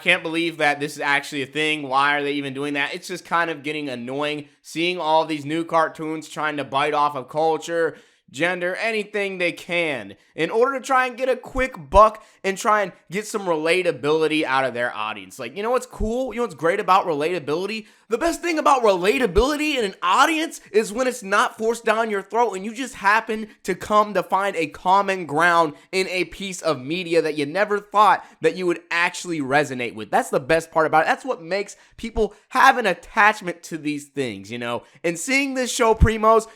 Can't believe that this is actually a thing. Why are they even doing that? It's just kind of getting annoying seeing all these new cartoons trying to bite off of culture, gender, anything they can in order to try and get a quick buck and try and get some relatability out of their audience. Like, you know what's cool? You know what's great about relatability? The best thing about relatability in an audience is when it's not forced down your throat and you just happen to come to find a common ground in a piece of media that you never thought that you would actually resonate with. That's the best part about it. That's what makes people have an attachment to these things, you know? And seeing this show, Primos,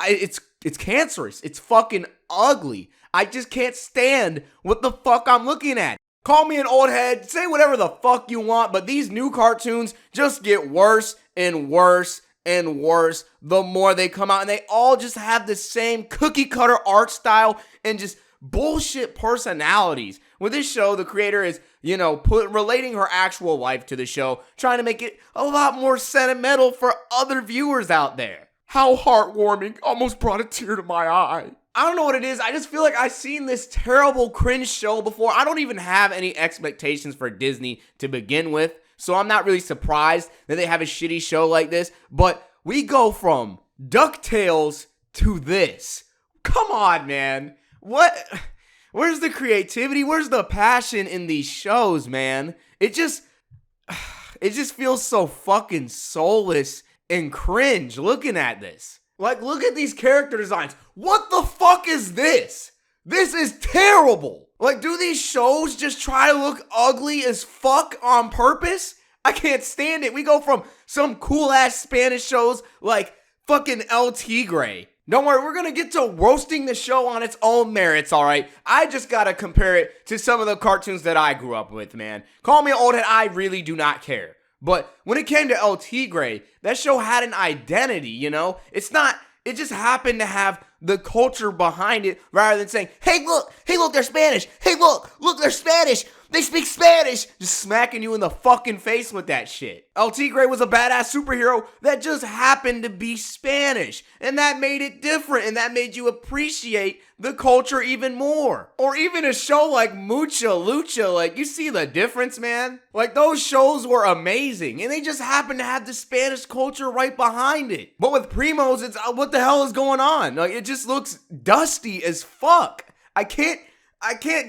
it's cancerous. It's fucking ugly. I just can't stand what the fuck I'm looking at. Call me an old head, say whatever the fuck you want, but these new cartoons just get worse and worse and worse the more they come out. And they all just have the same cookie cutter art style and just bullshit personalities. With this show, the creator is, you know, relating her actual life to the show, trying to make it a lot more sentimental for other viewers out there. How heartwarming. Almost brought a tear to my eye. I don't know what it is. I just feel like I've seen this terrible cringe show before. I don't even have any expectations for Disney to begin with, so I'm not really surprised that they have a shitty show like this. But we go from DuckTales to this. Come on, man. What? Where's the creativity? Where's the passion in these shows, man? It just feels so fucking soulless and cringe looking at this. Like, look at these character designs. What the fuck is this? This is terrible. Like, do these shows just try to look ugly as fuck on purpose? I can't stand it. We go from some cool ass Spanish shows like fucking El Tigre. Don't worry, we're gonna get to roasting the show on its own merits, alright? I just gotta compare it to some of the cartoons that I grew up with, man. Call me an old head, I really do not care. But when it came to El Tigre, that show had an identity, you know? It just happened to have the culture behind it rather than saying, hey look, they're Spanish. Hey look, they're Spanish. They speak Spanish. Just smacking you in the fucking face with that shit. El Tigre was a badass superhero that just happened to be Spanish. And that made it different, and that made you appreciate the culture even more. Or even a show like Mucha Lucha, like, you see the difference, man? Like, those shows were amazing, and they just happened to have the Spanish culture right behind it. But with Primos, it's, what the hell is going on? Like, it just looks dusty as fuck. I can't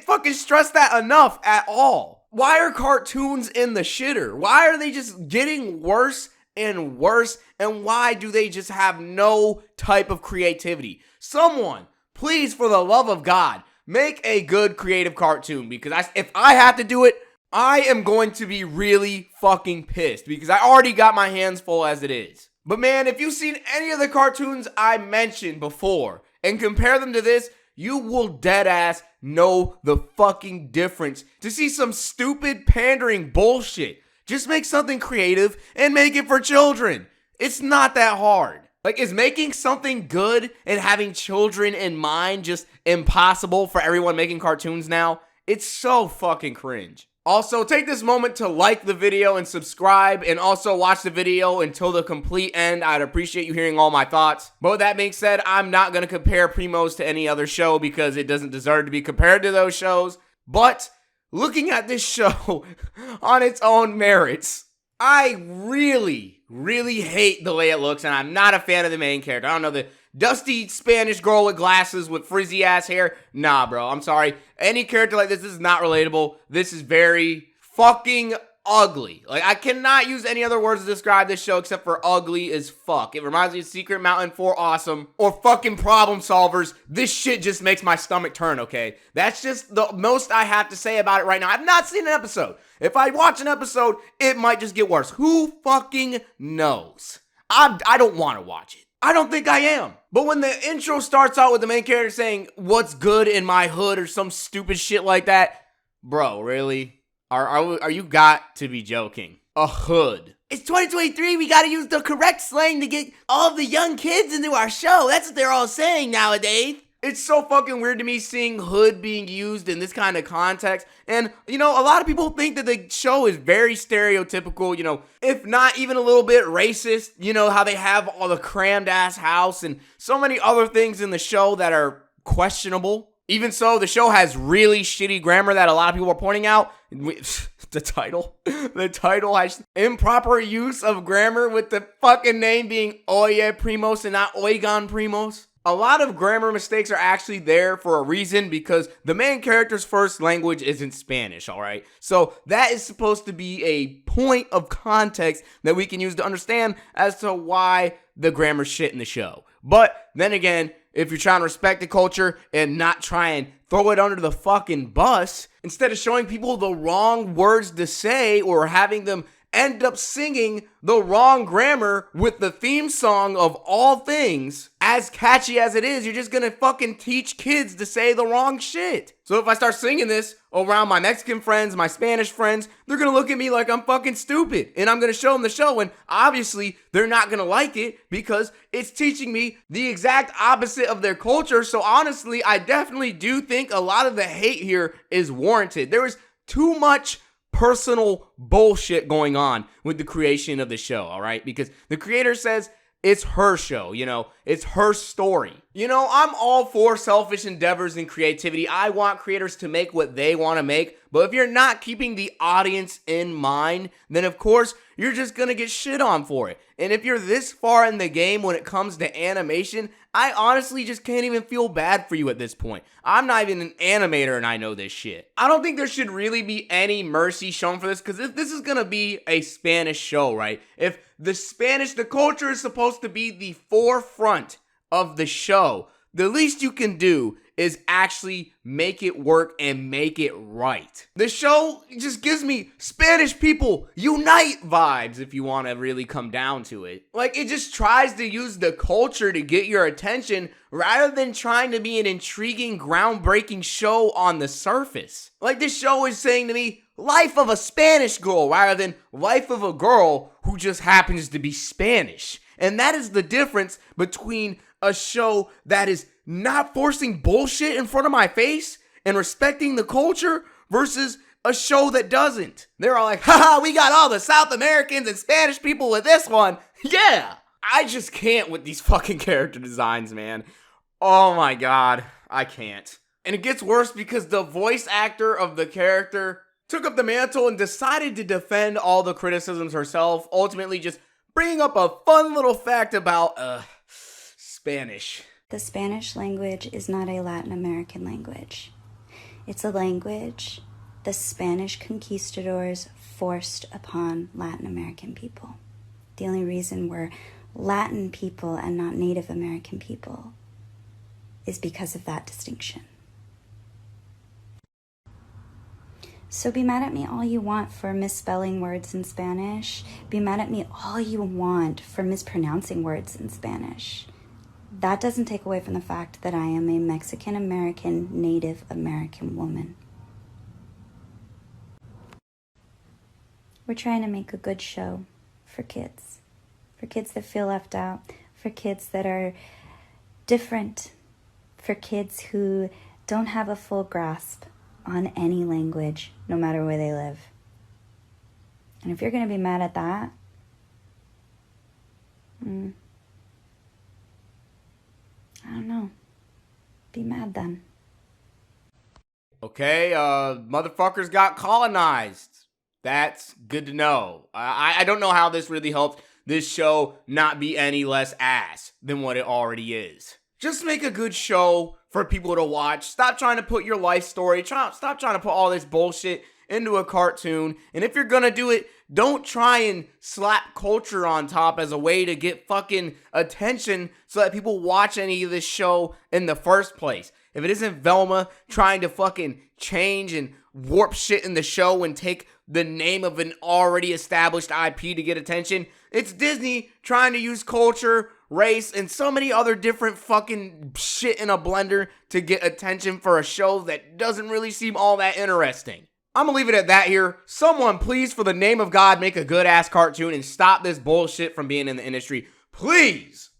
fucking stress that enough at all. Why are cartoons in the shitter? Why are they just getting worse and worse? And why do they just have no type of creativity? Someone, please, for the love of God, make a good creative cartoon, because if I have to do it, I am going to be really fucking pissed, because I already got my hands full as it is. But man, if you've seen any of the cartoons I mentioned before and compare them to this, you will dead ass know the fucking difference. To see some stupid pandering bullshit, just make something creative and make it for children. It's not that hard. Like, is making something good and having children in mind just impossible for everyone making cartoons now? It's so fucking cringe. Also, take this moment to like the video and subscribe, and also watch the video until the complete end. I'd appreciate you hearing all my thoughts. But with that being said, I'm not going to compare Primos to any other show because it doesn't deserve to be compared to those shows. But looking at this show on its own merits, I really hate the way it looks, and I'm not a fan of the main character. I don't know, the dusty Spanish girl with glasses with frizzy ass hair. Nah, bro, I'm sorry. Any character like this is not relatable. This is very fucking ugly. Like, I cannot use any other words to describe this show except for ugly as fuck. It reminds me of Secret Mountain 4 Awesome or fucking Problem Solvers. This shit just makes my stomach turn, okay? That's just the most I have to say about it right now. I've not seen an episode. If I watch an episode, it might just get worse. Who fucking knows? I don't want to watch it. I don't think I am. But when the intro starts out with the main character saying, "What's good in my hood?" or some stupid shit like that, bro, really? Are you got to be joking? A hood. It's 2023, we gotta use the correct slang to get all the young kids into our show. That's what they're all saying nowadays. It's so fucking weird to me seeing hood being used in this kind of context. And, you know, a lot of people think that the show is very stereotypical, you know, if not even a little bit racist. You know, how they have all the crammed ass house and so many other things in the show that are questionable. Even so, the show has really shitty grammar that a lot of people are pointing out. The title has improper use of grammar with the fucking name being Oye Primos and not Oigan Primos. A lot of grammar mistakes are actually there for a reason because the main character's first language isn't Spanish, alright? So that is supposed to be a point of context that we can use to understand as to why the grammar shit in the show. But then again, if you're trying to respect the culture and not try and throw it under the fucking bus, instead of showing people the wrong words to say or having them end up singing the wrong grammar with the theme song of all things, as catchy as it is, you're just gonna fucking teach kids to say the wrong shit. So if I start singing this around my Mexican friends, my Spanish friends, they're gonna look at me like I'm fucking stupid. And I'm gonna show them the show, and obviously they're not gonna like it because it's teaching me the exact opposite of their culture. So honestly, I definitely do think a lot of the hate here is warranted. There is too much personal bullshit going on with the creation of the show, all right? Because the creator says it's her show, it's her story. I'm all for selfish endeavors and creativity. I want creators to make what they want to make, but if you're not keeping the audience in mind, then of course, you're just gonna get shit on for it. And if you're this far in the game when it comes to animation, I honestly just can't even feel bad for you at this point. I'm not even an animator and I know this shit. I don't think there should really be any mercy shown for this because if this is gonna be a Spanish show, right? If the culture is supposed to be the forefront of the show, the least you can do is actually make it work and make it right. The show just gives me Spanish people unite vibes if you want to really come down to it. Like, it just tries to use the culture to get your attention rather than trying to be an intriguing, groundbreaking show on the surface. Like, this show is saying to me, life of a Spanish girl rather than life of a girl who just happens to be Spanish. And that is the difference between a show that is not forcing bullshit in front of my face and respecting the culture versus a show that doesn't. They're all like, haha, we got all the South Americans and Spanish people with this one. Yeah. I just can't with these fucking character designs, man. Oh my god. I can't. And it gets worse because the voice actor of the character took up the mantle and decided to defend all the criticisms herself, ultimately just bringing up a fun little fact about, Spanish. The Spanish language is not a Latin American language. It's a language the Spanish conquistadors forced upon Latin American people. The only reason we're Latin people and not Native American people is because of that distinction. So be mad at me all you want for misspelling words in Spanish. Be mad at me all you want for mispronouncing words in Spanish. That doesn't take away from the fact that I am a Mexican-American, Native American woman. We're trying to make a good show for kids that feel left out, for kids that are different, for kids who don't have a full grasp on any language, no matter where they live. And if you're going to be mad at that, I don't know. Be mad then. Okay, motherfuckers got colonized. That's good to know. I don't know how this really helps this show not be any less ass than what it already is. Just make a good show for people to watch. Stop trying to put your life story, stop trying to put all this bullshit into a cartoon. And if you're gonna do it, don't try and slap culture on top as a way to get fucking attention so that people watch any of this show in the first place. If it isn't Velma trying to fucking change and warp shit in the show and take the name of an already established IP to get attention, it's Disney trying to use culture, race, and so many other different fucking shit in a blender to get attention for a show that doesn't really seem all that interesting. I'm gonna leave it at that here. Someone, please, for the name of God, make a good-ass cartoon and stop this bullshit from being in the industry. Please!